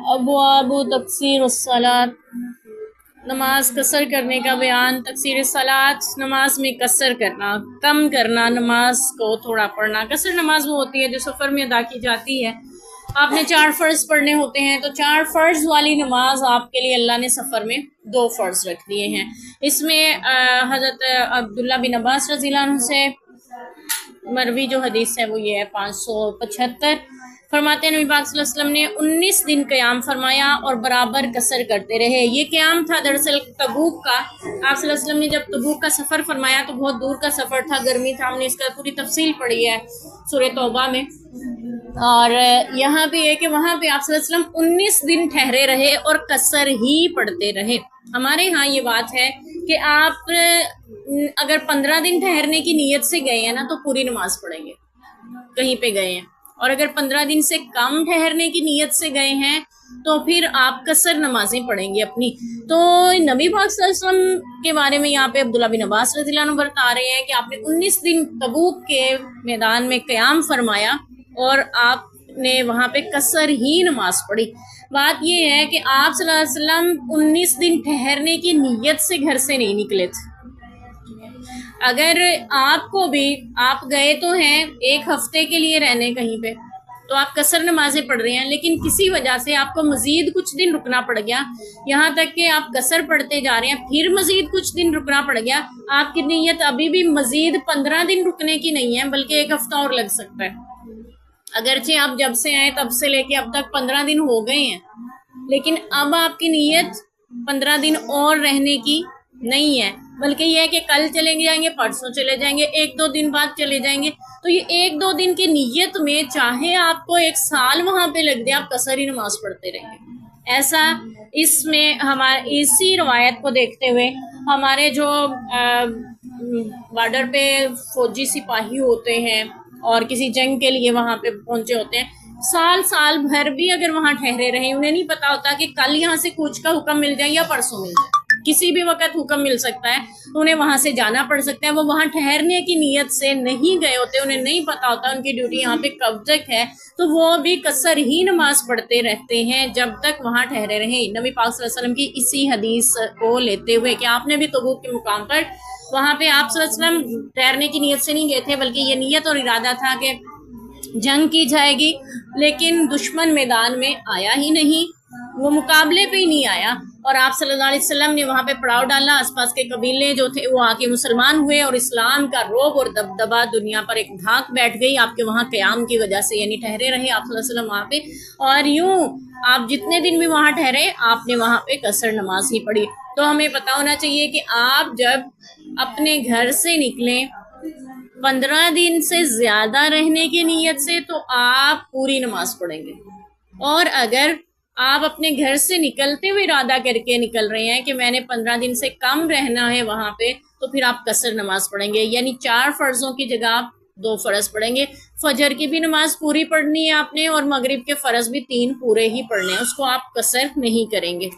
अबवाबु तक़सीर सलात, नमाज कसर करने का बयान। तक़सीर सलात, नमाज में कसर करना, कम करना, नमाज को थोड़ा पढ़ना। कसर नमाज वो होती है जो सफ़र में अदा की जाती है। आपने 4 फ़र्ज़ पढ़ने होते हैं तो 4 फ़र्ज़ वाली नमाज आपके लिए अल्लाह ने सफ़र में 2 फ़र्ज़ रख दिए हैं। इसमें हज़रत अब्दुल्ला बिन अब्बास रज़ियल्लाहु अन्हु से मरवी जो हदीस है वो ये है 575। फरमाते हैं नबी पाक सल्लल्लाहु अलैहि वसल्लम ने 19 दिन क़याम फरमाया और बराबर कसर करते रहे। ये क़याम था दरअसल तबूक का। आप सल्लल्लाहु अलैहि वसल्लम ने जब तबूक का सफ़र फरमाया तो बहुत दूर का सफ़र था, गर्मी था। हमने इसका पूरी तफसील पढ़ी है सूरह तौबा में। और यहाँ पे है कि वहाँ पे आप सल्लल्लाहु अलैहि वसल्लम 19 दिन ठहरे रहे और कसर ही पढ़ते रहे। हमारे यहाँ ये बात है कि आप अगर 15 दिन ठहरने की नीयत से गए हैं ना तो पूरी नमाज पढ़ेंगे, कहीं पे गए हैं। और अगर 15 दिन से कम ठहरने की नीयत से गए हैं तो फिर आप कसर नमाजें पढ़ेंगे अपनी। तो नबी पाक सल्लल्लाहु अलैहि वसल्लम के बारे में यहाँ पे अब्दुल्ला बिन अब्बास रज़ियल्लाहु अन्हु बता रहे हैं कि आपने 19 दिन तबूक के मैदान में क़याम फरमाया और आपने वहाँ पे कसर ही नमाज पढ़ी। बात ये है कि आप सल्लल्लाहु अलैहि वसल्लम 19 दिन ठहरने की नीयत से घर से नहीं निकले थे। अगर आपको भी, आप गए तो हैं 1 हफ्ते के लिए रहने कहीं पे, तो आप कसर नमाजें पढ़ रहे हैं, लेकिन किसी वजह से आपको मज़ीद कुछ दिन रुकना पड़ गया, यहाँ तक कि आप कसर पढ़ते जा रहे हैं, फिर मज़ीद कुछ दिन रुकना पड़ गया। आपकी नीयत अभी भी मज़ीद 15 दिन रुकने की नहीं है, बल्कि 1 हफ्ता और लग सकता है। अगरचे आप जब से आए तब से लेके अब तक 15 दिन हो गए हैं, लेकिन अब आपकी नीयत 15 दिन और रहने की नहीं है, बल्कि यह है कि कल चले जाएंगे, परसों चले जाएंगे, 1-2 दिन बाद चले जाएंगे। तो ये 1-2 दिन की नीयत में चाहे आपको 1 साल वहां पे लग दे, आप कसर ही नमाज पढ़ते रहेंगे। ऐसा इसमें हमारे इसी रवायत को देखते हुए हमारे जो बॉर्डर पे फौजी सिपाही होते हैं और किसी जंग के लिए वहां पे पहुंचे होते हैं, साल भर भी अगर वहां ठहरे रहे, उन्हें नहीं पता होता कि कल यहाँ से कूच का हुक्म मिल जाए या परसों मिल जाए, किसी भी वक्त हुक्म मिल सकता है, उन्हें वहां से जाना पड़ सकता है। वो वहां ठहरने की नीयत से नहीं गए होते, उन्हें नहीं पता होता उनकी ड्यूटी यहाँ पे कब तक है, तो वो भी कसर ही नमाज पढ़ते रहते हैं जब तक वहां ठहरे रहे। नबी पाक सल्लल्लाहु अलैहि वसल्लम की इसी हदीस को लेते हुए कि आपने भी तबूक के मुकाम पर वहां पे आप सल्लल्लाहु अलैहि वसल्लम ठहरने की नीयत से नहीं गए थे, बल्कि ये नीयत और इरादा था कि जंग की जाएगी, लेकिन दुश्मन मैदान में आया ही नहीं, वो मुकाबले पे ही नहीं आया। और आप सल्लल्लाहु अलैहि वसल्लम ने वहाँ पे पड़ाव डाला, आसपास के कबीले जो थे वो आके मुसलमान हुए और इस्लाम का रोब और दबदबा दुनिया पर एक धाक बैठ गई आपके वहाँ क़याम की वजह से, यानी ठहरे रहे आप सल्लल्लाहु अलैहि वसल्लम वहाँ पे। और यूं आप जितने दिन भी वहाँ ठहरे, आपने वहाँ पे कसर नमाज ही पढ़ी। तो हमें पता होना चाहिए कि आप जब अपने घर से निकलें 15 दिन से ज़्यादा रहने की नीयत से, तो आप पूरी नमाज पढ़ेंगे। और अगर आप अपने घर से निकलते हुए इरादा करके निकल रहे हैं कि मैंने 15 दिन से कम रहना है वहाँ पे, तो फिर आप कसर नमाज पढ़ेंगे, यानी 4 फ़र्ज़ों की जगह आप 2 फ़र्ज़ पढ़ेंगे। फजर की भी नमाज पूरी पढ़नी है आपने और मगरिब के फ़र्ज़ भी 3 पूरे ही पढ़ने हैं, उसको आप कसर नहीं करेंगे।